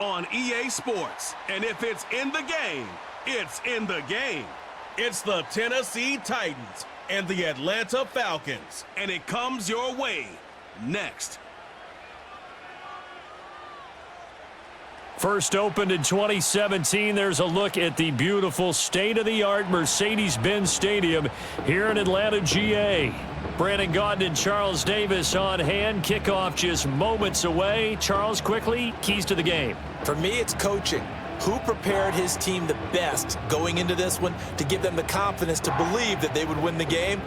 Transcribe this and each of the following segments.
On EA Sports. And if it's in the game, it's in the game. It's the Tennessee Titans and the Atlanta Falcons. And it comes your way next. First opened in 2017, there's a look at the beautiful state-of-the-art Mercedes-Benz Stadium here in Atlanta, GA. Brandon Gaudin and Charles Davis on hand. Kickoff just moments away. Charles, quickly, keys to the game. For me, it's coaching. Who prepared his team the best going into this one to give them the confidence to believe that they would win the game?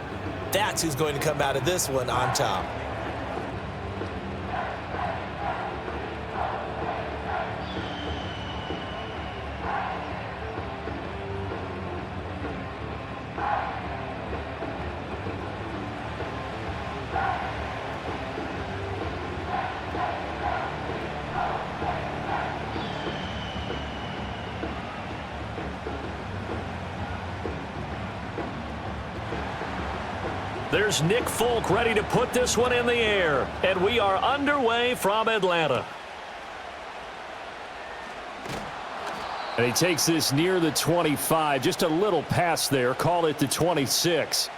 That's who's going to come out of this one on top. There's Nick Folk ready to put this one in the air. And we are underway from Atlanta. And he takes this near the 25. Just a little pass there. Call it the 26.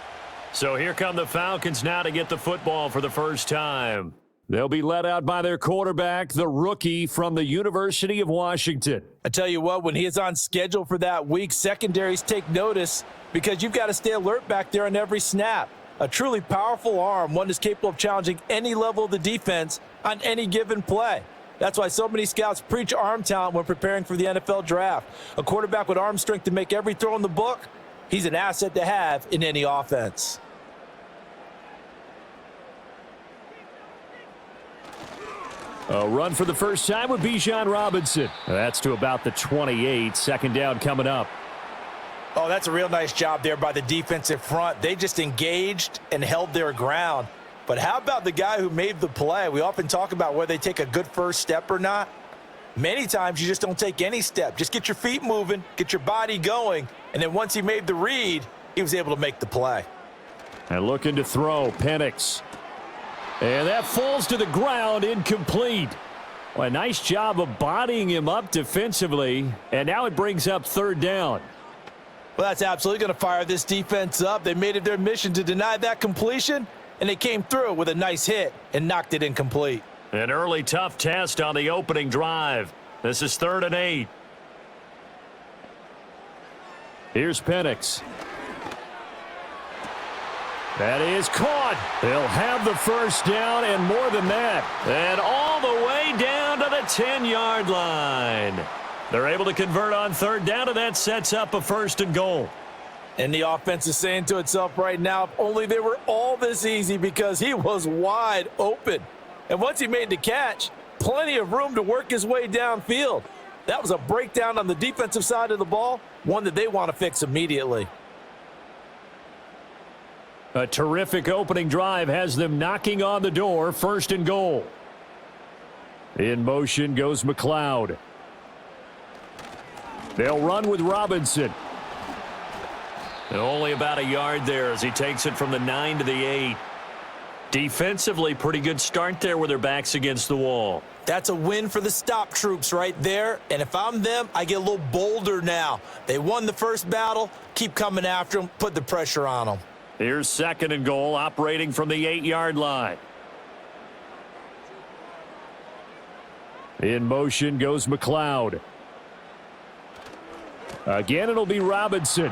So here come the Falcons now to get the football for the first time. They'll be led out by their quarterback, the rookie from the University of Washington. I tell you what, when he is on schedule for that week, secondaries take notice because you've got to stay alert back there on every snap. A truly powerful arm, one that's capable of challenging any level of the defense on any given play. That's why so many scouts preach arm talent when preparing for the NFL draft. A quarterback with arm strength to make every throw in the book, he's an asset to have in any offense. A run for the first time with Bijan Robinson. That's to about the 28. Second down coming up. Oh, that's a real nice job there by the defensive front. They just engaged and held their ground. But how about the guy who made the play? We often talk about whether they take a good first step or not. Many times you just don't take any step. Just get your feet moving, get your body going, and then once he made the read, he was able to make the play. And looking to throw, Penix. And that falls to the ground, incomplete. Well, a nice job of bodying him up defensively, and now it brings up third down. Well, that's absolutely going to fire this defense up. They made it their mission to deny that completion, and they came through with a nice hit and knocked it incomplete. An early tough test on the opening drive. This is 3rd and 8. Here's Penix. That is caught. They'll have the first down and more than that. And all the way down to the 10-yard line. They're able to convert on third down, and that sets up a 1st and goal. And the offense is saying to itself right now, if only they were all this easy, because he was wide open. And once he made the catch, plenty of room to work his way downfield. That was a breakdown on the defensive side of the ball, one that they want to fix immediately. A terrific opening drive has them knocking on the door. 1st and goal. In motion goes McLeod. They'll run with Robinson. And only about a yard there as he takes it from the 9 to the 8. Defensively, pretty good start there with their backs against the wall. That's a win for the stop troops right there. And if I'm them, I get a little bolder now. They won the first battle. Keep coming after them. Put the pressure on them. Here's 2nd and goal, operating from the 8-yard line. In motion goes McLeod. Again, it'll be Robinson.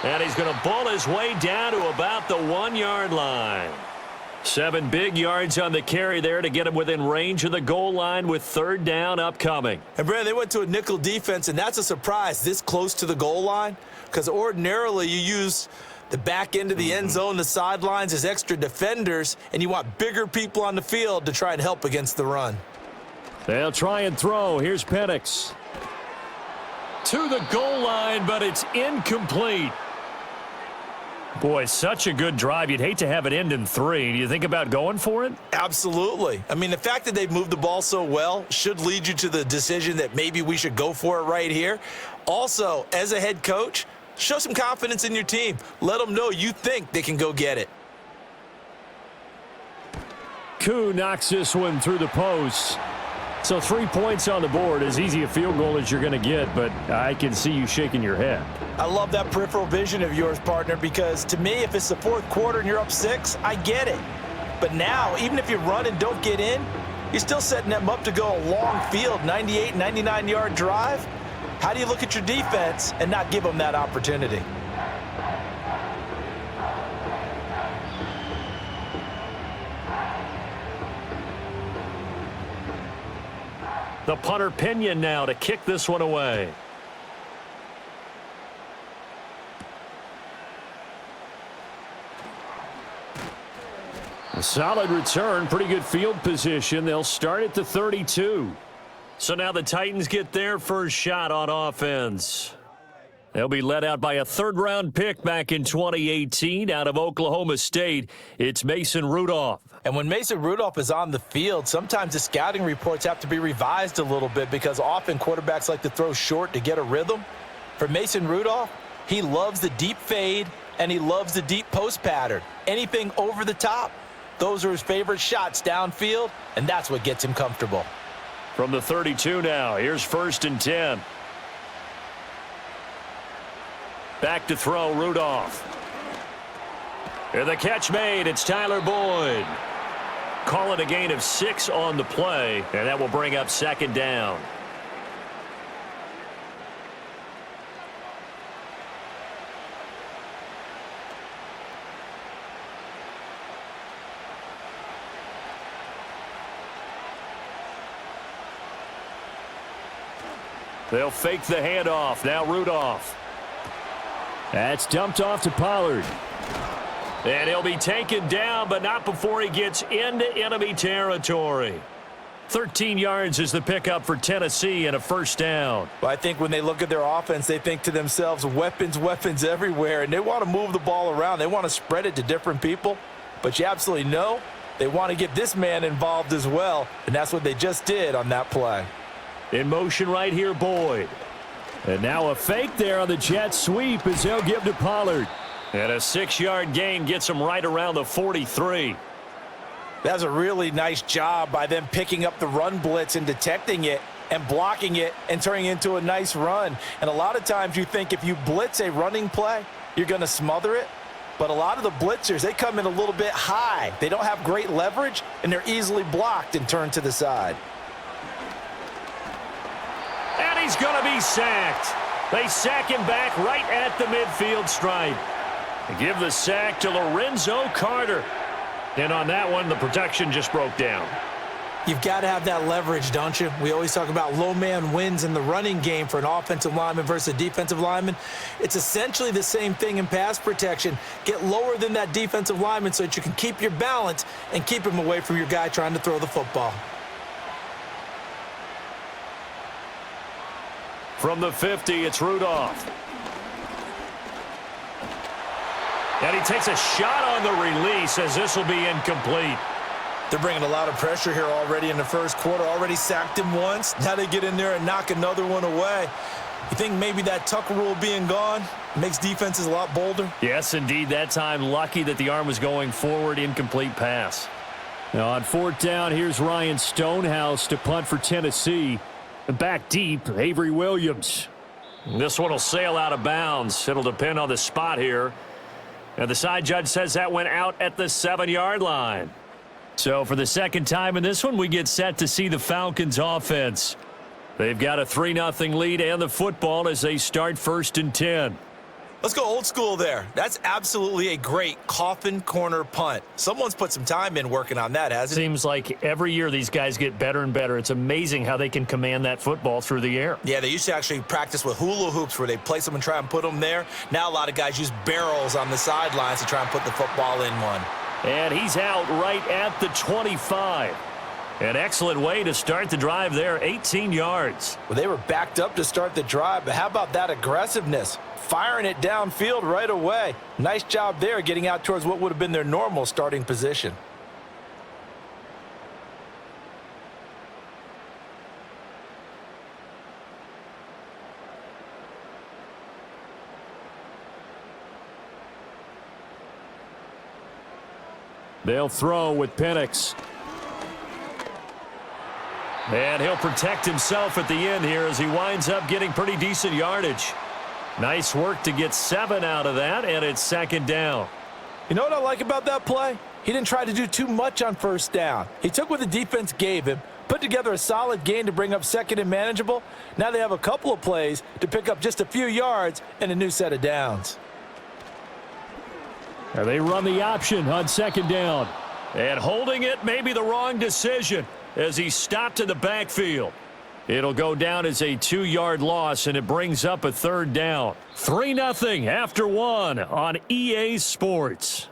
And he's going to ball his way down to about the 1-yard line. 7 big yards on the carry there to get him within range of the goal line with 3rd down upcoming. And, Brad, they went to a nickel defense, and that's a surprise this close to the goal line, because ordinarily you use the back end of the end zone, the sidelines as extra defenders, and you want bigger people on the field to try and help against the run. They'll try and throw. Here's Penix. To the goal line, but it's incomplete. Boy, such a good drive. You'd hate to have it end in 3. Do you think about going for it? Absolutely. I mean, the fact that they've moved the ball so well should lead you to the decision that maybe we should go for it right here. Also, as a head coach, show some confidence in your team. Let them know you think they can go get it. Koo knocks this one through the post. So 3 points on the board, as easy a field goal as you're going to get, but I can see you shaking your head. I love that peripheral vision of yours, partner, because to me, if it's the fourth quarter and you're up 6, I get it. But now, even if you run and don't get in, you're still setting them up to go a long field, 98, 99-yard drive. How do you look at your defense and not give them that opportunity? The punter Pinion now to kick this one away. A solid return, pretty good field position. They'll start at the 32. So now the Titans get their first shot on offense. They'll be led out by a third-round pick back in 2018 out of Oklahoma State. It's Mason Rudolph. And when Mason Rudolph is on the field, sometimes the scouting reports have to be revised a little bit because often quarterbacks like to throw short to get a rhythm. For Mason Rudolph, he loves the deep fade and he loves the deep post pattern. Anything over the top, those are his favorite shots downfield, and that's what gets him comfortable. From the 32 now, here's 1st and 10. Back to throw, Rudolph. And the catch made, it's Tyler Boyd. Call it a gain of 6 on the play, and that will bring up 2nd down. They'll fake the handoff. Now Rudolph. That's dumped off to Pollard. And he'll be taken down, but not before he gets into enemy territory. 13 yards is the pickup for Tennessee and a 1st down. Well, I think when they look at their offense, they think to themselves, weapons, weapons everywhere, and they want to move the ball around. They want to spread it to different people, but you absolutely know they want to get this man involved as well, and that's what they just did on that play. In motion right here, Boyd. And now a fake there on the jet sweep as they'll give to Pollard. And a 6-yard gain gets him right around the 43. That's a really nice job by them picking up the run blitz and detecting it and blocking it and turning it into a nice run. And a lot of times you think if you blitz a running play, you're going to smother it. But a lot of the blitzers, they come in a little bit high. They don't have great leverage, and they're easily blocked and turned to the side. And he's going to be sacked. They sack him back right at the midfield stripe. They give the sack to Lorenzo Carter. And on that one, the protection just broke down. You've got to have that leverage, don't you? We always talk about low man wins in the running game for an offensive lineman versus a defensive lineman. It's essentially the same thing in pass protection. Get lower than that defensive lineman so that you can keep your balance and keep him away from your guy trying to throw the football. From the 50, it's Rudolph. And he takes a shot on the release as this will be incomplete. They're bringing a lot of pressure here already in the first quarter. Already sacked him once. Now they get in there and knock another one away. You think maybe that Tucker rule being gone makes defenses a lot bolder? Yes, indeed. That time, lucky that the arm was going forward. Incomplete pass. Now on 4th down, here's Ryan Stonehouse to punt for Tennessee. Back deep, Avery Williams. This one will sail out of bounds. It'll depend on the spot here. And the side judge says that went out at the 7-yard line. So for the second time in this one, we get set to see the Falcons offense. They've got a 3-0 lead and the football as they start 1st and 10. Let's go old school there. That's absolutely a great coffin corner punt. Someone's put some time in working on that, hasn't it? Seems like every year these guys get better and better. It's amazing how they can command that football through the air. Yeah, they used to actually practice with hula hoops where they place them and try and put them there. Now a lot of guys use barrels on the sidelines to try and put the football in one. And he's out right at the 25. An excellent way to start the drive there, 18 yards. Well, they were backed up to start the drive, but how about that aggressiveness? Firing it downfield right away. Nice job there getting out towards what would have been their normal starting position. They'll throw with Penix. And he'll protect himself at the end here as he winds up getting pretty decent yardage. Nice work to get 7 out of that, and it's second down. You know what I like about that play? He didn't try to do too much on first down. He took what the defense gave him, put together a solid gain to bring up second and manageable. Now they have a couple of plays to pick up just a few yards and a new set of downs. And they run the option on second down. And holding it may be the wrong decision as he stopped in the backfield. It'll go down as a 2-yard loss, and it brings up a third down. 3-0 after 1 on EA Sports.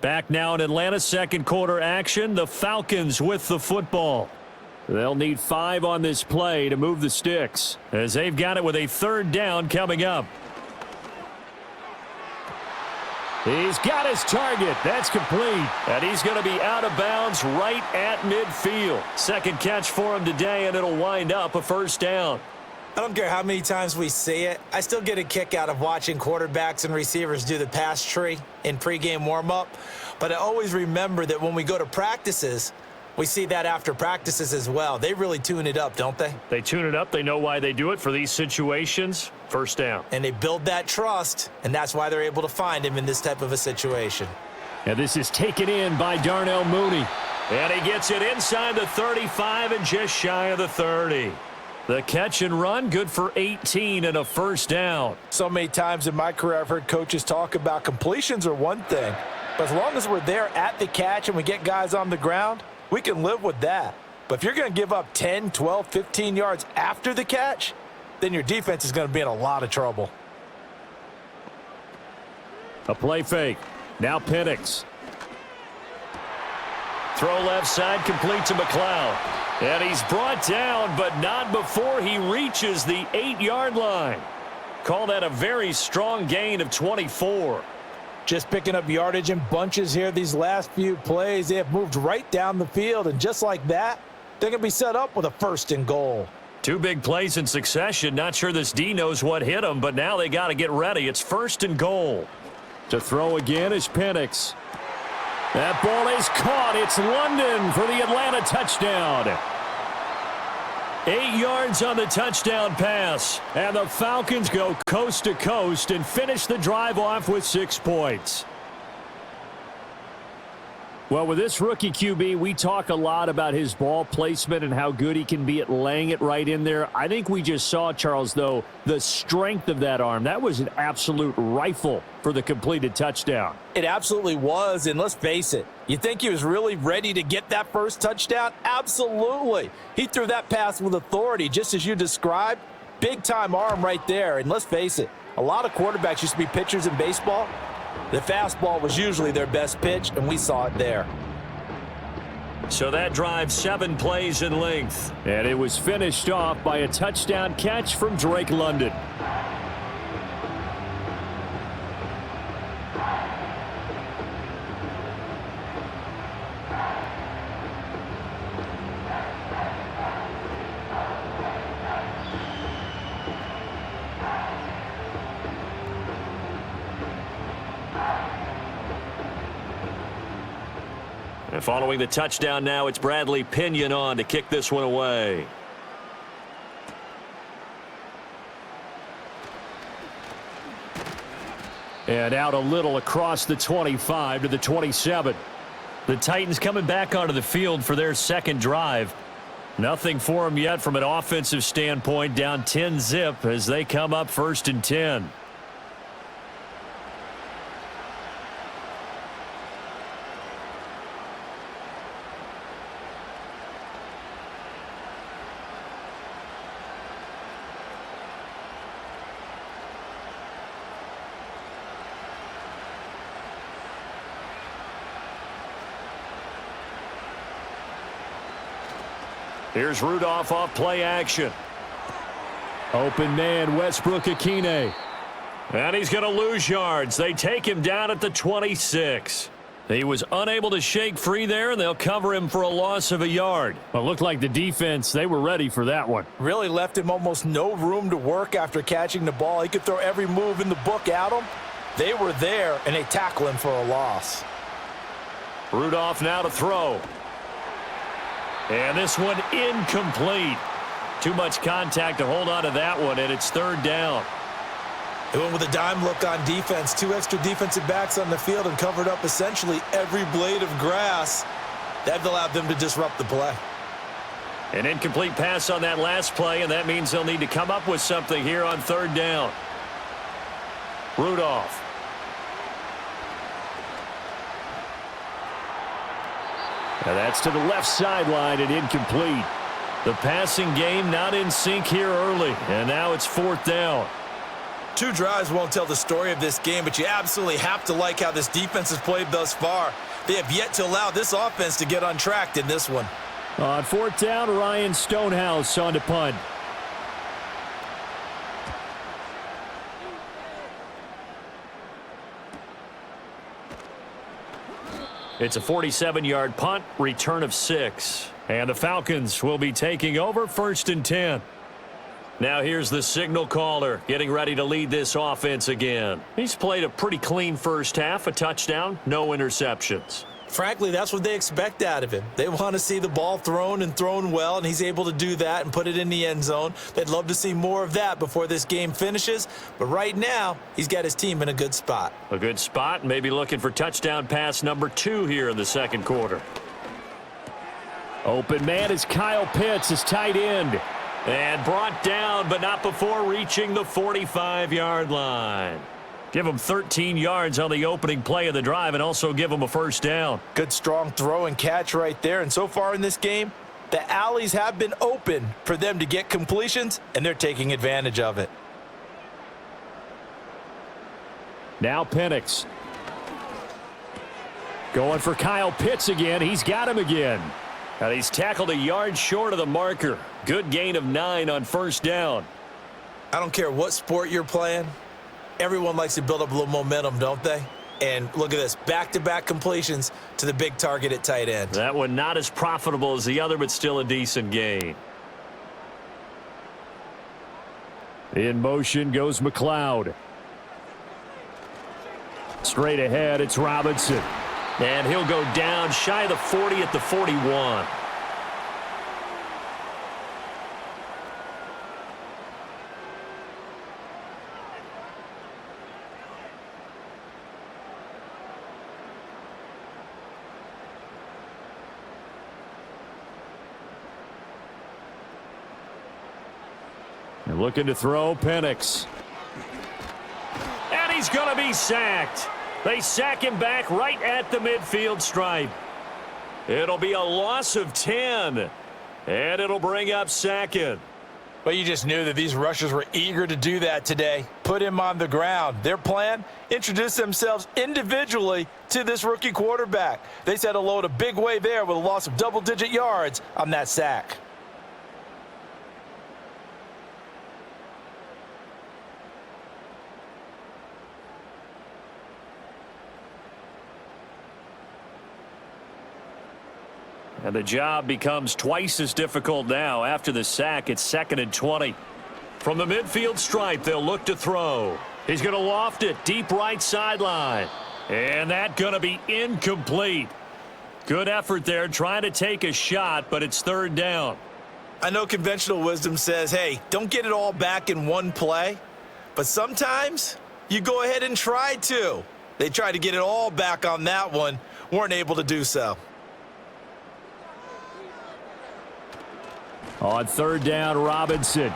Back now in Atlanta, second quarter action. The Falcons with the football. They'll need 5 on this play to move the sticks as they've got it with a third down coming up. He's got his target. That's complete. And he's going to be out of bounds right at midfield. Second catch for him today, and it'll wind up a first down. I don't care how many times we see it. I still get a kick out of watching quarterbacks and receivers do the pass tree in pregame warm-up. But I always remember that when we go to practices, we see that after practices as well. They really tune it up, don't they? They tune it up. They know why they do it for these situations. First down. And they build that trust, and that's why they're able to find him in this type of a situation. And this is taken in by Darnell Mooney. And he gets it inside the 35 and just shy of the 30. The catch and run, good for 18 and a first down. So many times in my career I've heard coaches talk about completions are one thing, but as long as we're there at the catch and we get guys on the ground, we can live with that. But if you're going to give up 10, 12, 15 yards after the catch, then your defense is going to be in a lot of trouble. A play fake. Now Penix. Throw left side, complete to McLeod. And he's brought down, but not before he reaches the 8-yard line. Call that a very strong gain of 24. Just picking up yardage in bunches here these last few plays. They have moved right down the field, and just like that, they're going to be set up with a first and goal. 2 big plays in succession. Not sure this D knows what hit him, but now they got to get ready. It's first and goal. To throw again is Penix. That ball is caught. It's London for the Atlanta touchdown. 8 yards on the touchdown pass. And the Falcons go coast to coast and finish the drive off with 6 points. Well, with this rookie QB, we talk a lot about his ball placement and how good he can be at laying it right in there. I think we just saw, Charles, though, the strength of that arm. That was an absolute rifle for the completed touchdown. It absolutely was, and let's face it, you think he was really ready to get that first touchdown? Absolutely. He threw that pass with authority, just as you described. Big-time arm right there, and let's face it, a lot of quarterbacks used to be pitchers in baseball. The fastball was usually their best pitch, and we saw it there. So that drive 7 plays in length. And it was finished off by a touchdown catch from Drake London. And following the touchdown now, it's Bradley Pinion on to kick this one away. And out a little across the 25 to the 27. The Titans coming back onto the field for their second drive. Nothing for them yet from an offensive standpoint, down 10-zip as they come up first and 10. Here's Rudolph off play action. Open man, Westbrook-Ikhine. And he's going to lose yards. They take him down at the 26. He was unable to shake free there, and they'll cover him for a loss of a yard. Well, it looked like the defense, they were ready for that one. Really left him almost no room to work after catching the ball. He could throw every move in the book at him. They were there, and they tackle him for a loss. Rudolph now to throw. And this one incomplete. Too much contact to hold on to that one, and it's third down. They went with a dime look on defense. 2 extra defensive backs on the field and covered up essentially every blade of grass. That allowed them to disrupt the play. An incomplete pass on that last play, and that means they'll need to come up with something here on third down. Rudolph. And that's to the left sideline and incomplete. The passing game not in sync here early, and now it's fourth down. 2 drives won't tell the story of this game, but you absolutely have to like how this defense has played thus far. They have yet to allow this offense to get untracked in this one. On fourth down, Ryan Stonehouse on to punt. It's a 47-yard punt, return of 6. And the Falcons will be taking over first and 10. Now here's the signal caller getting ready to lead this offense again. He's played a pretty clean first half, a touchdown, no interceptions. Frankly, that's what they expect out of him. They want to see the ball thrown and thrown well, and he's able to do that and put it in the end zone. They'd love to see more of that before this game finishes, but right now, he's got his team in a good spot. A good spot, maybe looking for touchdown pass number 2 here in the second quarter. Open man is Kyle Pitts, his tight end. And brought down, but not before reaching the 45-yard line. Give him 13 yards on the opening play of the drive and also give him a first down. Good strong throw and catch right there. And so far in this game, the alleys have been open for them to get completions, and they're taking advantage of it. Now Penix. Going for Kyle Pitts again. He's got him again. And he's tackled a yard short of the marker. Good gain of 9 on first down. I don't care what sport you're playing. Everyone likes to build up a little momentum, don't they? And look at this, back-to-back completions to the big target at tight end. That one not as profitable as the other, but still a decent gain. In motion goes McLeod. Straight ahead, it's Robinson. And he'll go down shy of the 40 at the 41. And looking to throw, Penix. And he's going to be sacked. They sack him back right at the midfield stripe. It'll be a loss of 10. And it'll bring up second. But you just knew that these rushers were eager to do that today. Put him on the ground. Their plan, introduce themselves individually to this rookie quarterback. They set a load a big way there with a loss of double-digit yards on that sack. And the job becomes twice as difficult now. After the sack, it's 2nd and 20. From the midfield stripe, they'll look to throw. He's going to loft it deep right sideline. And that's going to be incomplete. Good effort there trying to take a shot, but it's third down. I know conventional wisdom says, hey, don't get it all back in one play. But sometimes you go ahead and try to. They tried to get it all back on that one, weren't able to do so. On third down, Robinson.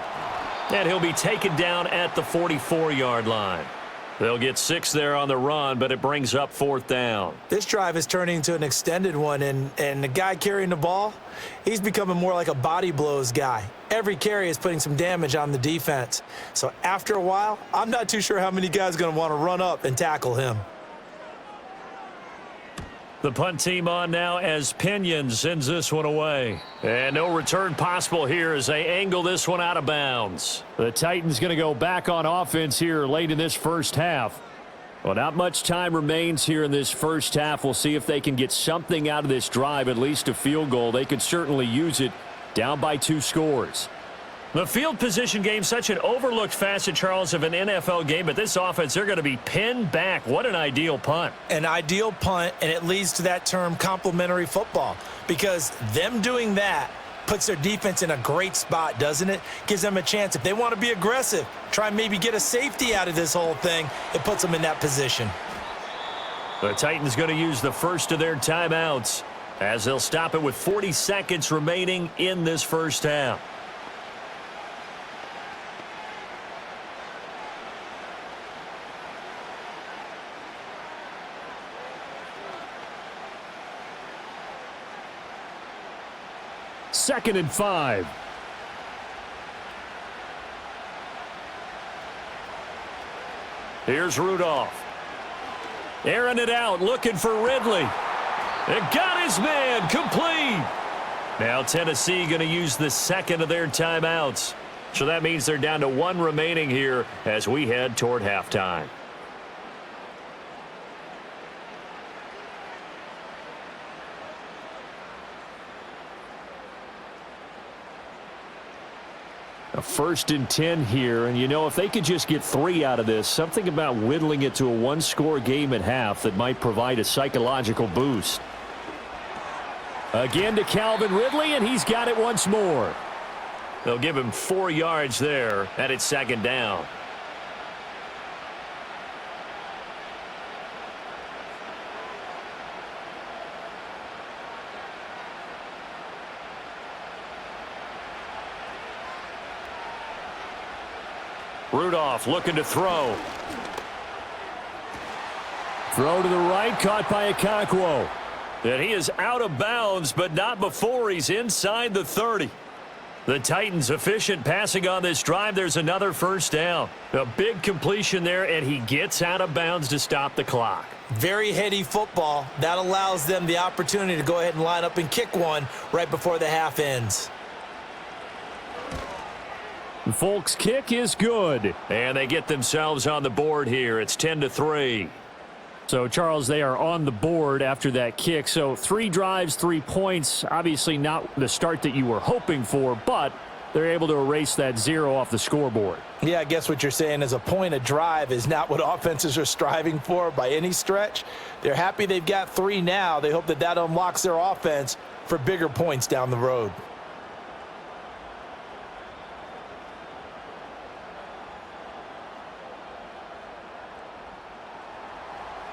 And he'll be taken down at the 44-yard line. They'll get 6 there on the run, but it brings up fourth down. This drive is turning into an extended one, and the guy carrying the ball, he's becoming more like a body blows guy. Every carry is putting some damage on the defense. So after a while, I'm not too sure how many guys are going to want to run up and tackle him. The punt team on now as Pinion sends this one away. And no return possible here as they angle this one out of bounds. The Titans going to go back on offense here late in this first half. Well, not much time remains here in this first half. We'll see if they can get something out of this drive, at least a field goal. They could certainly use it, down by 2 scores. The field position game, such an overlooked facet, Charles, of an NFL game, but this offense, they're going to be pinned back. What an ideal punt. An ideal punt, and it leads to that term complementary football, because them doing that puts their defense in a great spot, doesn't it? Gives them a chance. If they want to be aggressive, try and maybe get a safety out of this whole thing, it puts them in that position. The Titans going to use the first of their timeouts as they'll stop it with 40 seconds remaining in this first half. Second and 5. Here's Rudolph. Airing it out, looking for Ridley. It got his man, complete. Now Tennessee going to use the second of their timeouts. So that means they're down to 1 remaining here as we head toward halftime. A 1st and 10 here, and if they could just get 3 out of this, something about whittling it to a 1-score game at half that might provide a psychological boost. Again to Calvin Ridley, and he's got it once more. They'll give him 4 yards there, and it's second down. Rudolph looking to throw. Throw to the right, caught by Okonkwo. And he is out of bounds, but not before he's inside the 30. The Titans efficient passing on this drive. There's another first down. A big completion there, and he gets out of bounds to stop the clock. Very heady football. That allows them the opportunity to go ahead and line up and kick one right before the half ends. Folk's kick is good. And they get themselves on the board here. It's 10-3. So, Charles, they are on the board after that kick. So 3 drives, 3 points. Obviously not the start that you were hoping for, but they're able to erase that 0 off the scoreboard. Yeah, I guess what you're saying is a point a drive is not what offenses are striving for by any stretch. They're happy they've got 3 now. They hope that that unlocks their offense for bigger points down the road.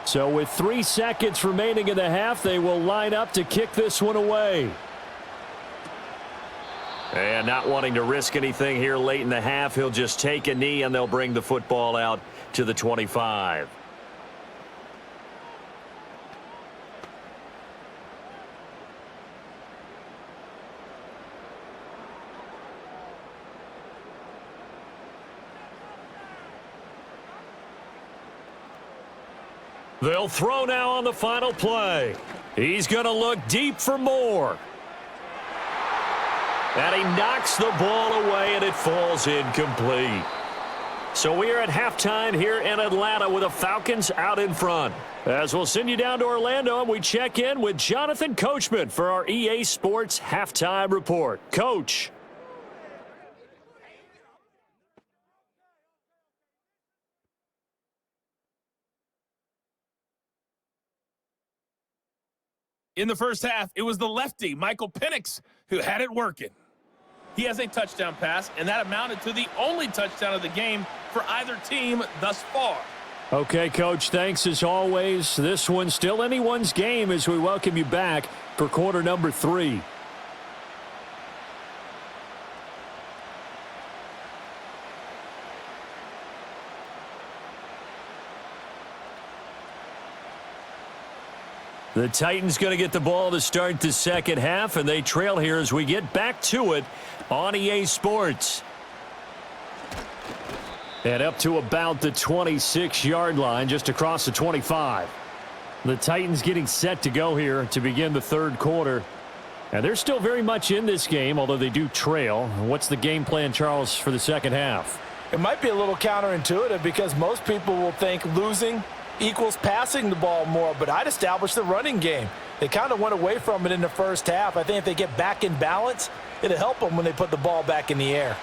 So with 3 seconds remaining in the half, they will line up to kick this one away. And not wanting to risk anything here late in the half, he'll just take a knee and they'll bring the football out to the 25. They'll throw now on the final play. He's going to look deep for more. And he knocks the ball away, and it falls incomplete. So we are at halftime here in Atlanta with the Falcons out in front. As we'll send you down to Orlando, and we check in with Jonathan Coachman for our EA Sports Halftime Report. Coach. In the first half, it was the lefty, Michael Penix, who had it working. He has a touchdown pass, and that amounted to the only touchdown of the game for either team thus far. Okay, Coach, thanks as always. This one's still anyone's game as we welcome you back for quarter number 3. The Titans going to get the ball to start the second half, and they trail here as we get back to it on EA Sports. And up to about the 26-yard line, just across the 25. The Titans getting set to go here to begin the third quarter. And they're still very much in this game, although they do trail. What's the game plan, Charles, for the second half? It might be a little counterintuitive because most people will think losing equals passing the ball more, but I'd establish the running game. They kind of went away from it in the first half. I think if they get back in balance, it'll help them when they put the ball back in the air.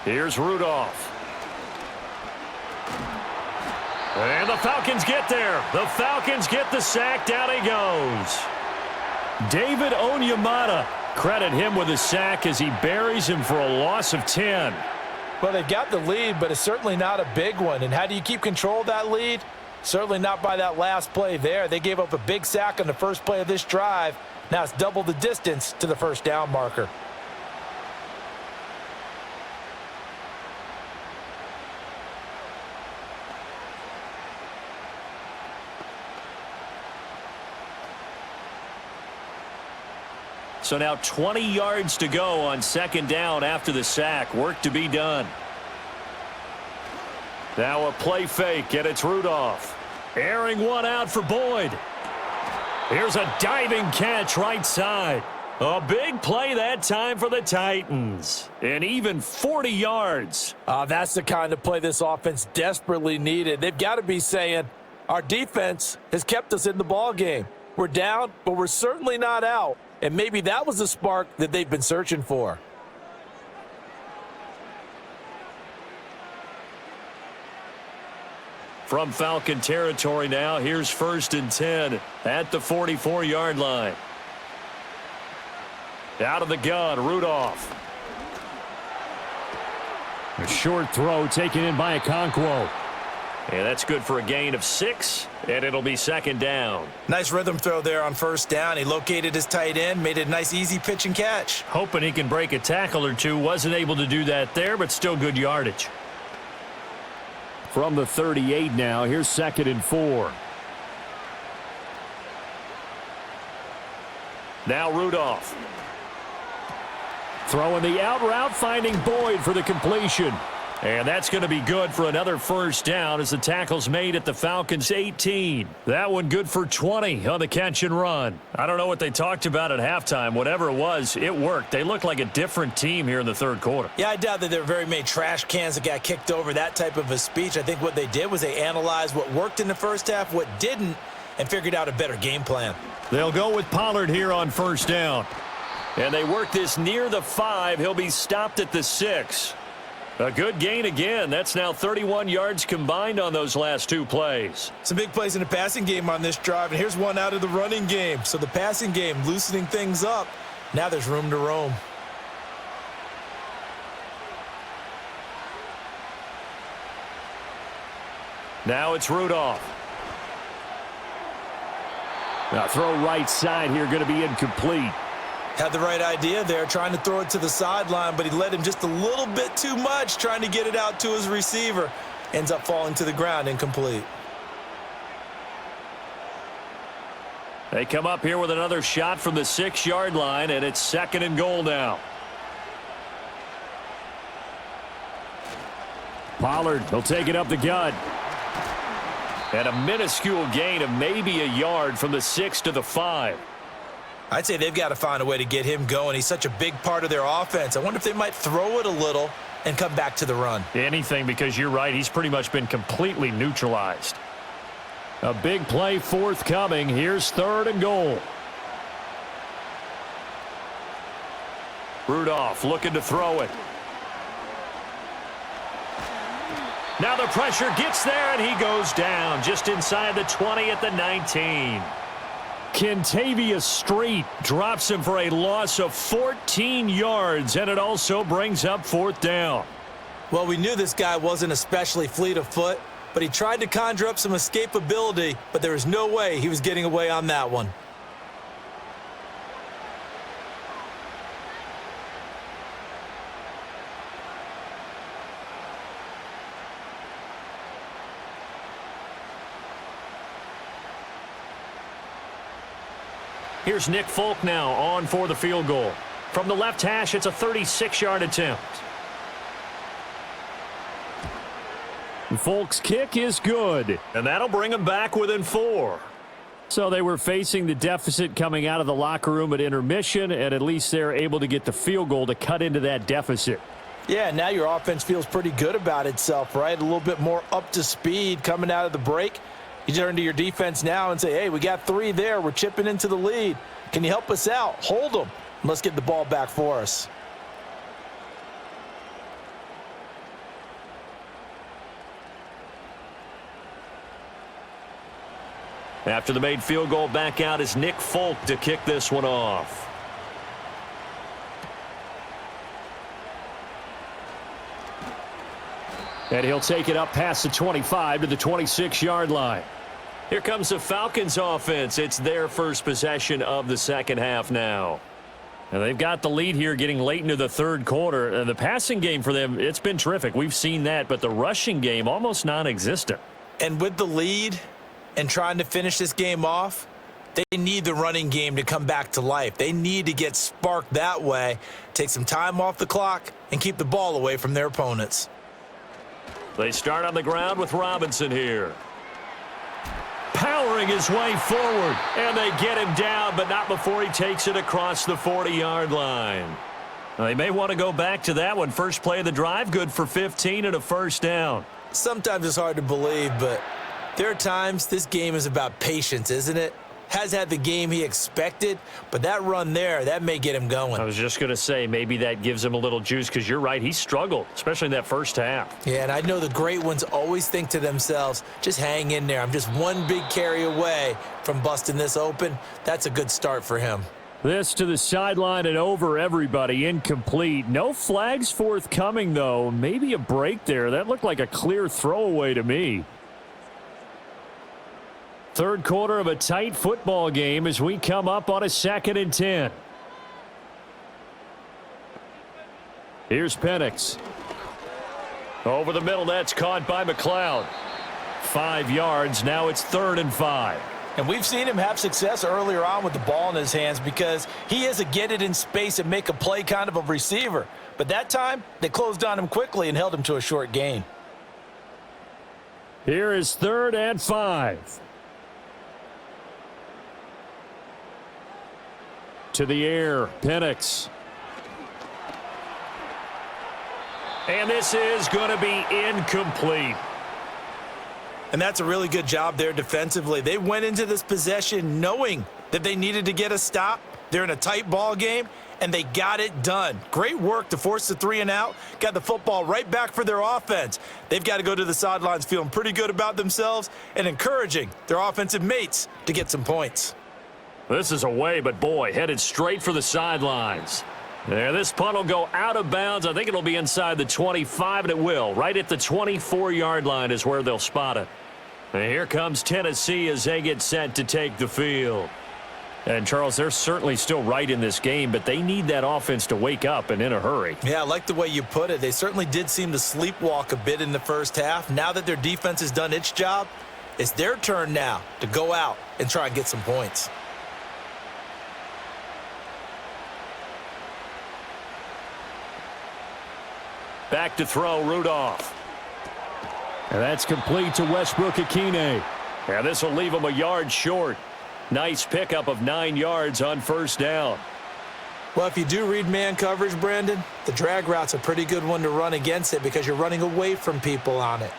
Here's Rudolph. And the Falcons get there. The Falcons get the sack. Down he goes. David Onyemata. Credit him with a sack as he buries him for a loss of 10. Well, they've got the lead, but it's certainly not a big one. And how do you keep control of that lead? Certainly not by that last play there. They gave up a big sack on the first play of this drive. Now it's double the distance to the first down marker. So now 20 yards to go on second down after the sack. Work to be done. Now a play fake, and it's Rudolph. Airing one out for Boyd. Here's a diving catch right side. A big play that time for the Titans. And even 40 yards. That's the kind of play this offense desperately needed. They've got to be saying, our defense has kept us in the ball game. We're down, but we're certainly not out. And maybe that was the spark that they've been searching for. From Falcon territory now, here's 1st and 10 at the 44-yard line. Out of the gun, Rudolph. A short throw taken in by Okonkwo. And that's good for a gain of 6, and it'll be second down. Nice rhythm throw there on first down. He located his tight end, made it a nice, easy pitch and catch. Hoping he can break a tackle or two. Wasn't able to do that there, but still good yardage. From the 38 now, here's 2nd and 4. Now Rudolph. Throwing the out route, finding Boyd for the completion. And that's going to be good for another first down as the tackle's made at the Falcons' 18. That one good for 20 on the catch and run. I don't know what they talked about at halftime. Whatever it was, it worked. They look like a different team here in the third quarter. Yeah, I doubt that there were very many trash cans that got kicked over, that type of a speech. I think what they did was they analyzed what worked in the first half, what didn't, and figured out a better game plan. They'll go with Pollard here on first down. And they work this near the 5. He'll be stopped at the 6. A good gain again. That's now 31 yards combined on those last 2 plays. Some big plays in the passing game on this drive, and here's one out of the running game. So the passing game loosening things up. Now there's room to roam. Now it's Rudolph. Now throw right side here, going to be incomplete. Had the right idea there, trying to throw it to the sideline, but he led him just a little bit too much, trying to get it out to his receiver. Ends up falling to the ground, incomplete. They come up here with another shot from the 6-yard line, and it's 2nd and goal now. Pollard, he'll take it up the gut. And a minuscule gain of maybe a yard from the 6 to the 5. I'd say they've got to find a way to get him going. He's such a big part of their offense. I wonder if they might throw it a little and come back to the run. Anything, because you're right. He's pretty much been completely neutralized. A big play forthcoming. Here's 3rd and goal. Rudolph looking to throw it. Now the pressure gets there, and he goes down just inside the 20 at the 19. Kentavious Street drops him for a loss of 14 yards, and it also brings up 4th down. Well, we knew this guy wasn't especially fleet of foot, but he tried to conjure up some escapability, but there was no way he was getting away on that one. Here's Nick Folk now on for the field goal. From the left hash, it's a 36-yard attempt. Folk's kick is good. And that'll bring him back within 4. So they were facing the deficit coming out of the locker room at intermission, and at least they're able to get the field goal to cut into that deficit. Yeah, now your offense feels pretty good about itself, right? A little bit more up to speed coming out of the break. You turn to your defense now and say, hey, we got 3 there. We're chipping into the lead. Can you help us out? Hold them. Let's get the ball back for us. After the made field goal, back out is Nick Folk to kick this one off. And he'll take it up past the 25 to the 26-yard line. Here comes the Falcons offense. It's their first possession of the second half now. And they've got the lead here getting late into the third quarter. The passing game for them, it's been terrific. We've seen that, but the rushing game almost non-existent. And with the lead and trying to finish this game off, they need the running game to come back to life. They need to get sparked that way, take some time off the clock, and keep the ball away from their opponents. They start on the ground with Robinson here. Powering his way forward, and they get him down, but not before he takes it across the 40-yard line. Now, they may want to go back to that one. First play of the drive, good for 15 and a first down. Sometimes it's hard to believe, but there are times this game is about patience, isn't it? Has had the game he expected, but that run there, that may get him going. I was just going to say, maybe that gives him a little juice, because you're right, he struggled, especially in that first half. Yeah, and I know the great ones always think to themselves, just hang in there. I'm just one big carry away from busting this open. That's a good start for him. This to the sideline and over everybody, incomplete. No flags forthcoming, though. Maybe a break there. That looked like a clear throwaway to me. Third quarter of a tight football game as we come up on a 2nd and 10. Here's Penix. Over the middle, that's caught by McLeod. 5 yards, now it's 3rd and 5. And we've seen him have success earlier on with the ball in his hands because he is a get it in space and make a play kind of a receiver. But that time, they closed on him quickly and held him to a short gain. Here is 3rd and 5. To the air, Penix. And this is going to be incomplete. And that's a really good job there defensively. They went into this possession knowing that they needed to get a stop. They're in a tight ball game, and they got it done. Great work to force the 3 and out. Got the football right back for their offense. They've got to go to the sidelines feeling pretty good about themselves and encouraging their offensive mates to get some points. This is away, but boy, headed straight for the sidelines. There, this punt will go out of bounds. I think it'll be inside the 25, and it will. Right at the 24-yard line is where they'll spot it. And here comes Tennessee as they get set to take the field. And, Charles, they're certainly still right in this game, but they need that offense to wake up and in a hurry. Yeah, I like the way you put it. They certainly did seem to sleepwalk a bit in the first half. Now that their defense has done its job, it's their turn now to go out and try and get some points. Back to throw, Rudolph. And that's complete to Westbrook-Ikhine. And this will leave him a yard short. Nice pickup of 9 yards on first down. Well, if you do read man coverage, Brandon, the drag route's a pretty good one to run against it because you're running away from people on it.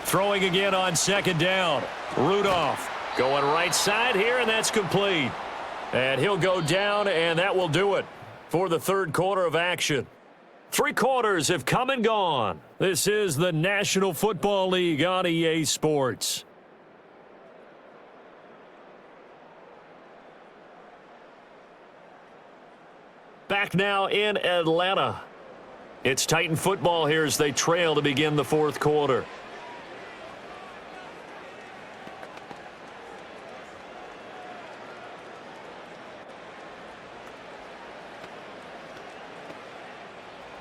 Throwing again on 2nd down. Rudolph going right side here, and that's complete. And he'll go down, and that will do it for the third quarter of action. 3 quarters have come and gone. This is the National Football League on EA Sports. Back now in Atlanta. It's Titan football here as they trail to begin the fourth quarter.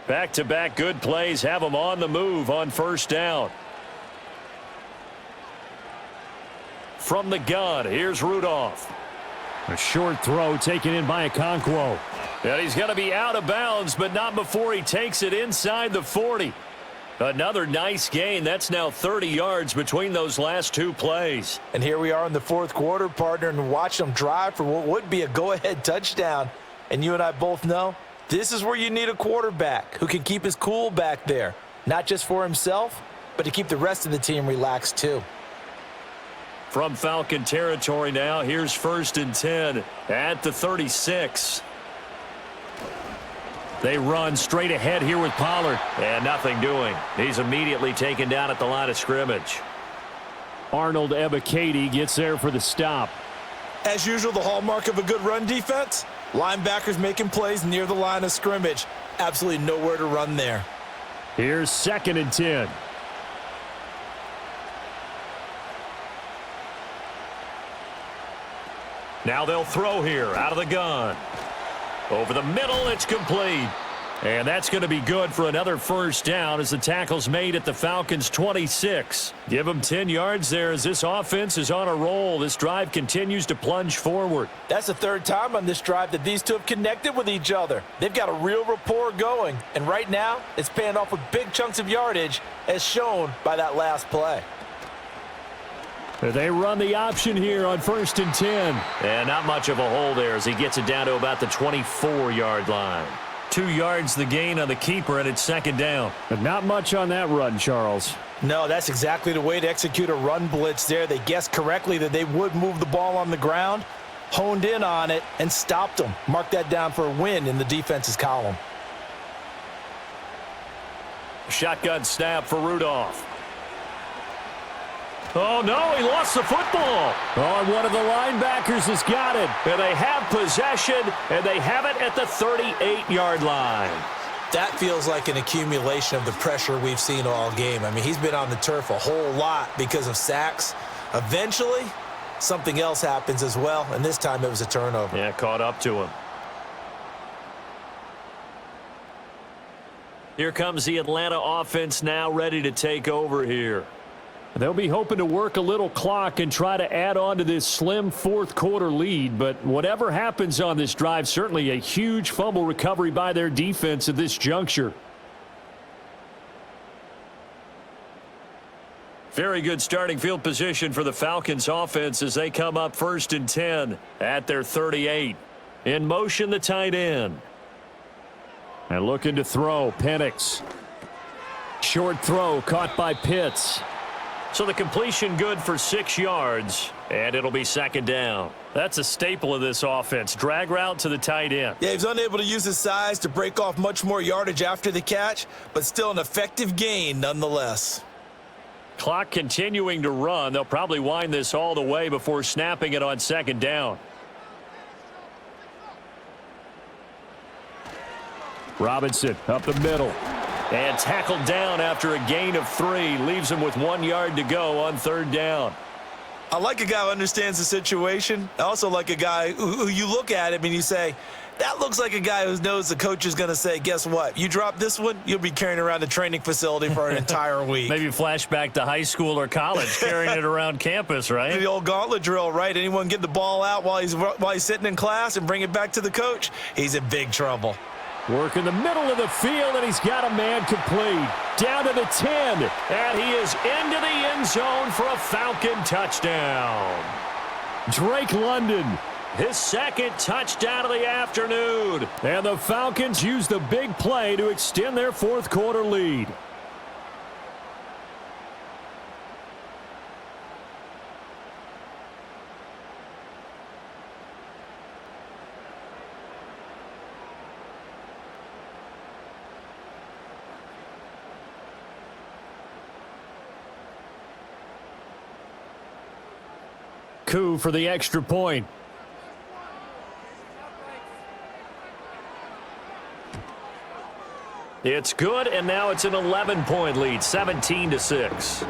Back-to-back good plays have them on the move on first down. From the gun, here's Rudolph. A short throw taken in by Okonkwo. And he's going to be out of bounds, but not before he takes it inside the 40. Another nice gain. That's now 30 yards between those last two plays. And here we are in the fourth quarter, partner, and watch them drive for what would be a go-ahead touchdown. And you and I both know this is where you need a quarterback who can keep his cool back there, not just for himself, but to keep the rest of the team relaxed too. From Falcon territory now, here's 1st and 10 at the 36. They run straight ahead here with Pollard. And nothing doing. He's immediately taken down at the line of scrimmage. Arnold Ebiketie gets there for the stop. As usual, the hallmark of a good run defense, linebackers making plays near the line of scrimmage. Absolutely nowhere to run there. Here's 2nd and 10. Now they'll throw here out of the gun. Over the middle, it's complete. And that's going to be good for another first down as the tackle's made at the Falcons' 26. Give them 10 yards there as this offense is on a roll. This drive continues to plunge forward. That's the third time on this drive that these two have connected with each other. They've got a real rapport going. And right now, it's paying off with big chunks of yardage as shown by that last play. They run the option here on 1st and 10. And not much of a hole there as he gets it down to about the 24-yard line. 2 yards the gain on the keeper, and it's 2nd down. But not much on that run, Charles. No, that's exactly the way to execute a run blitz there. They guessed correctly that they would move the ball on the ground, honed in on it, and stopped them. Mark that down for a win in the defense's column. Shotgun snap for Rudolph. Oh, no, he lost the football. Oh, and one of the linebackers has got it. And they have possession, and they have it at the 38-yard line. That feels like an accumulation of the pressure we've seen all game. I mean, he's been on the turf a whole lot because of sacks. Eventually, something else happens as well, and this time it was a turnover. Yeah, caught up to him. Here comes the Atlanta offense now ready to take over here. They'll be hoping to work a little clock and try to add on to this slim fourth quarter lead, but whatever happens on this drive, certainly a huge fumble recovery by their defense at this juncture. Very good starting field position for the Falcons offense as they come up 1st and 10 at their 38. In motion, the tight end. And looking to throw, Penix. Short throw caught by Pitts. So the completion good for 6 yards, and it'll be 2nd down. That's a staple of this offense. Drag route to the tight end. Yeah, he's unable to use his size to break off much more yardage after the catch, but still an effective gain nonetheless. Clock continuing to run. They'll probably wind this all the way before snapping it on 2nd down. Robinson up the middle. And tackled down after a gain of 3. Leaves him with 1 yard to go on 3rd down. I like a guy who understands the situation. I also like a guy who you look at him and you say, that looks like a guy who knows the coach is going to say, guess what? You drop this one, you'll be carrying around the training facility for an entire week. Maybe flashback to high school or college, carrying it around campus, right? The old gauntlet drill, right? Anyone get the ball out while he's sitting in class and bring it back to the coach, he's in big trouble. Work in the middle of the field, and he's got a man complete. Down to the 10. And he is into the end zone for a Falcon touchdown. Drake London. His 2nd touchdown of the afternoon. And the Falcons use the big play to extend their fourth quarter lead. Coup for the extra point. It's good, and now it's an 11-point lead, 17-6.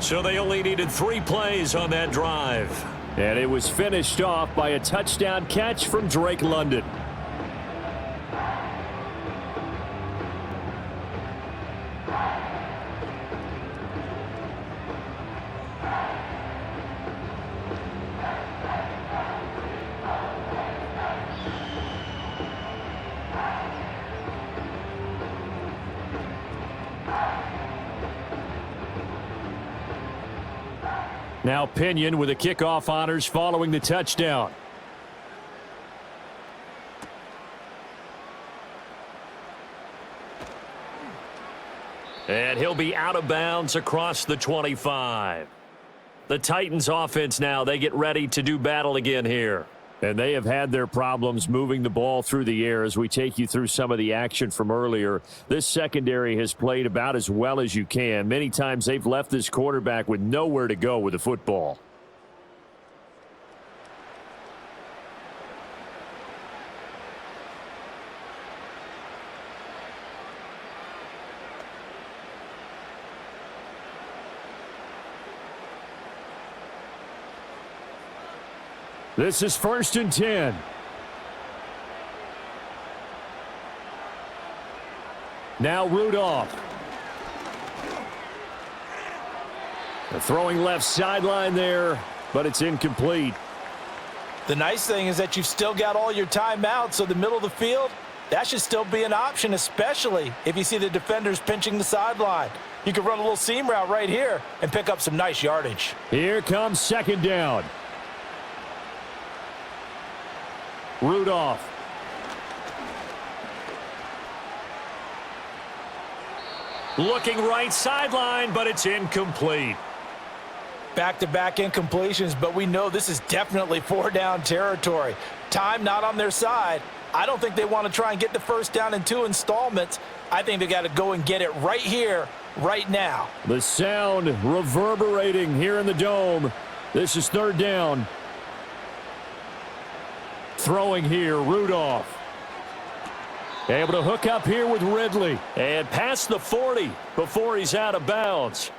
So they only needed 3 plays on that drive. And it was finished off by a touchdown catch from Drake London. Now Pinion with the kickoff honors following the touchdown. And he'll be out of bounds across the 25. The Titans offense now, they get ready to do battle again here. And they have had their problems moving the ball through the air as we take you through some of the action from earlier. This secondary has played about as well as you can. Many times they've left this quarterback with nowhere to go with the football. This is 1st and 10. Now Rudolph. The throwing left sideline there, but it's incomplete. The nice thing is that you've still got all your timeouts, so the middle of the field, that should still be an option, especially if you see the defenders pinching the sideline. You can run a little seam route right here and pick up some nice yardage. Here comes 2nd down. Rudolph. Looking right sideline, but it's incomplete. Back-to-back incompletions, but we know this is definitely 4-down territory. Time not on their side. I don't think they want to try and get the first down in 2 installments. I think they got to go and get it right here, right now. The sound reverberating here in the dome. This is 3rd down. Throwing here, Rudolph. Able to hook up here with Ridley. And past the 40 before he's out of bounds.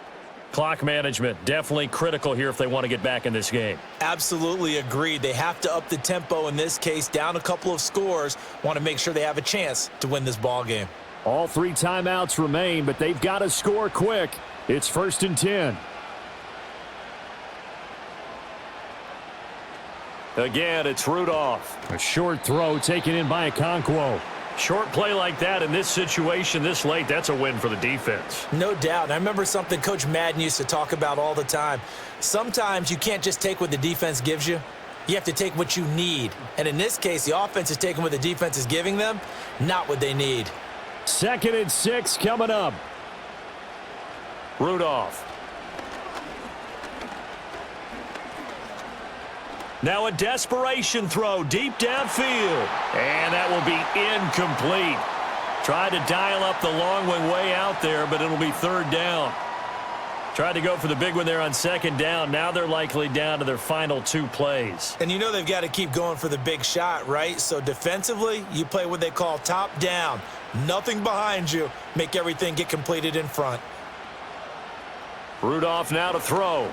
Clock management definitely critical here if they want to get back in this game. Absolutely agreed. They have to up the tempo in this case, down a couple of scores. Want to make sure they have a chance to win this ball game. All 3 timeouts remain, but they've got to score quick. It's 1st and 10. Again, it's Rudolph. A short throw taken in by Okonkwo. Short play like that in this situation this late, that's a win for the defense. No doubt. And I remember something Coach Madden used to talk about all the time. Sometimes you can't just take what the defense gives you. You have to take what you need. And in this case, the offense is taking what the defense is giving them, not what they need. 2nd and 6 coming up. Rudolph. Now a desperation throw deep downfield. And that will be incomplete. Tried to dial up the long one way out there, but it'll be 3rd down. Tried to go for the big one there on 2nd down. Now they're likely down to their final 2 plays. And you know they've got to keep going for the big shot, right? So defensively, you play what they call top down. Nothing behind you. Make everything get completed in front. Rudolph now to throw.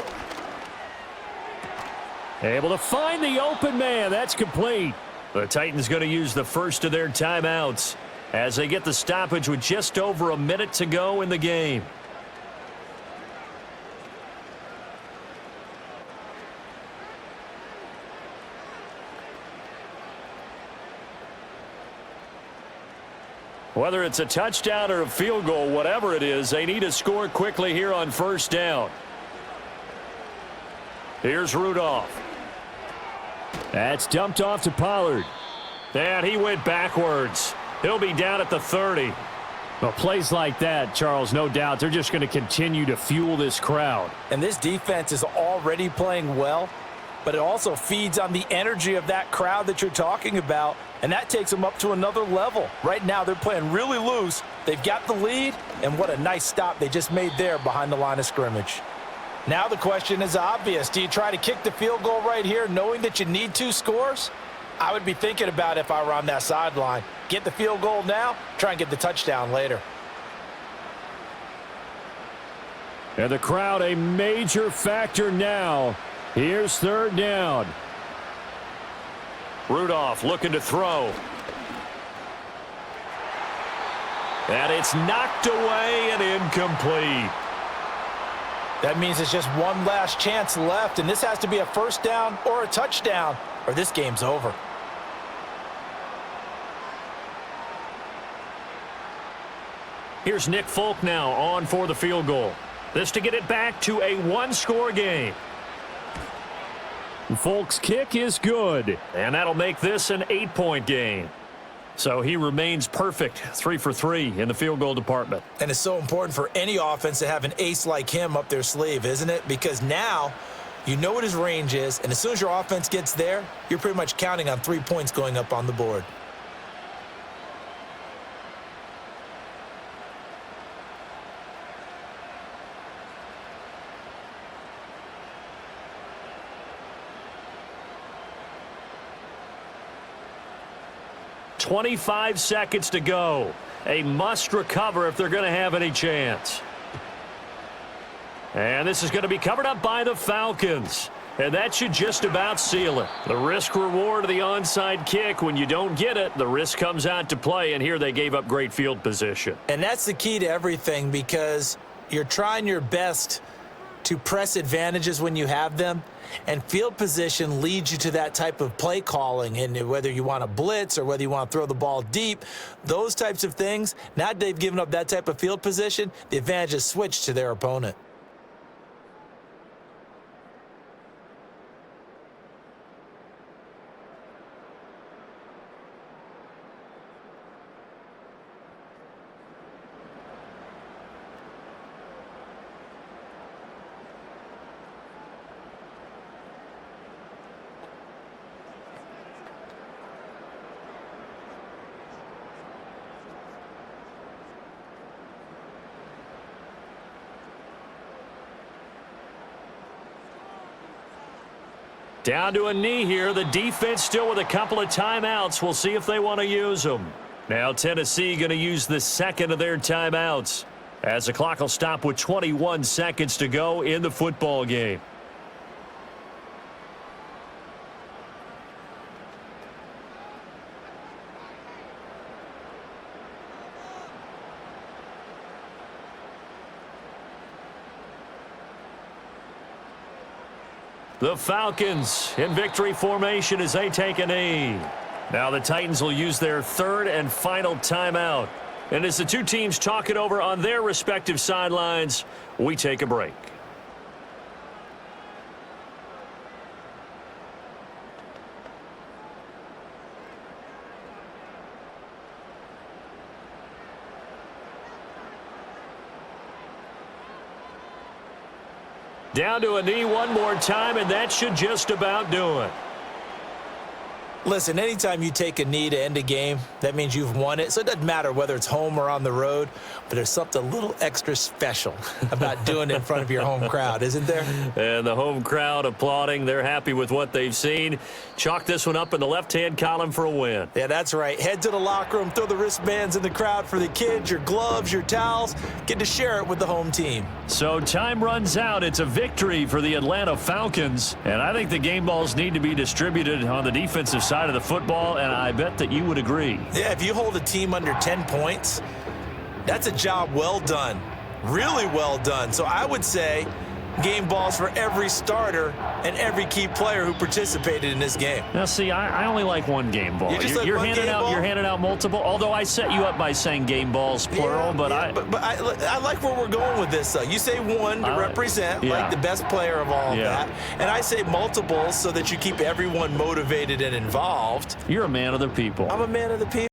Able to find the open man. That's complete. The Titans going to use the first of their timeouts as they get the stoppage with just over a minute to go in the game. Whether it's a touchdown or a field goal, whatever it is, they need to score quickly here on 1st down. Here's Rudolph. That's dumped off to Pollard. And he went backwards. He'll be down at the 30. Well, plays like that, Charles, no doubt, they're just going to continue to fuel this crowd. And this defense is already playing well, but it also feeds on the energy of that crowd that you're talking about, and that takes them up to another level. Right now, they're playing really loose. They've got the lead, and what a nice stop they just made there behind the line of scrimmage. Now the question is obvious. Do you try to kick the field goal right here knowing that you need 2 scores? I would be thinking about it if I were on that sideline. Get the field goal now, try and get the touchdown later. And the crowd a major factor now. Here's 3rd down. Rudolph looking to throw. And it's knocked away and incomplete. That means it's just one last chance left, and this has to be a 1st down or a touchdown, or this game's over. Here's Nick Folk now on for the field goal. This to get it back to a one-score game. Folk's kick is good. And that'll make this an 8-point game. So he remains perfect, 3 for 3 in the field goal department. And it's so important for any offense to have an ace like him up their sleeve, isn't it? Because now you know what his range is, and as soon as your offense gets there, you're pretty much counting on 3 points going up on the board. .25 seconds to go. A must recover if they're going to have any chance. And this is going to be covered up by the Falcons. And that should just about seal it. The risk reward of the onside kick, when you don't get it, the risk comes out to play, and here they gave up great field position. And that's the key to everything, because you're trying your best to press advantages when you have them, and field position leads you to that type of play calling. And whether you want to blitz or whether you want to throw the ball deep, those types of things, now that they've given up that type of field position, the advantage is switched to their opponent. Down to a knee here. The defense still with a couple of timeouts. We'll see if they want to use them. Now Tennessee going to use the second of their timeouts, as the clock will stop with 21 seconds to go in the football game. The Falcons in victory formation as they take a knee. Now the Titans will use their third and final timeout. And as the two teams talk it over on their respective sidelines, we take a break. Down to a knee one more time, and that should just about do it. Listen, anytime you take a knee to end a game, that means you've won it. So it doesn't matter whether it's home or on the road, but there's something a little extra special about doing it in front of your home crowd, isn't there? And the home crowd applauding. They're happy with what they've seen. Chalk this one up in the left-hand column for a win. Yeah, that's right. Head to the locker room, throw the wristbands in the crowd for the kids, your gloves, your towels. Get to share it with the home team. So time runs out. It's a victory for the Atlanta Falcons. And I think the game balls need to be distributed on the defensive side of the football, and I bet that you would agree. Yeah, if you hold a team under 10 points, that's a job well done. Really well done. So I would say game balls for every starter and every key player who participated in this game. Now, see, I only like one game ball. You're handing out multiple. Although I set you up by saying game balls plural, but I like where we're going with this. Though you say one to represent, like the best player of all of that, and I say multiples so that you keep everyone motivated and involved. You're a man of the people. I'm a man of the people.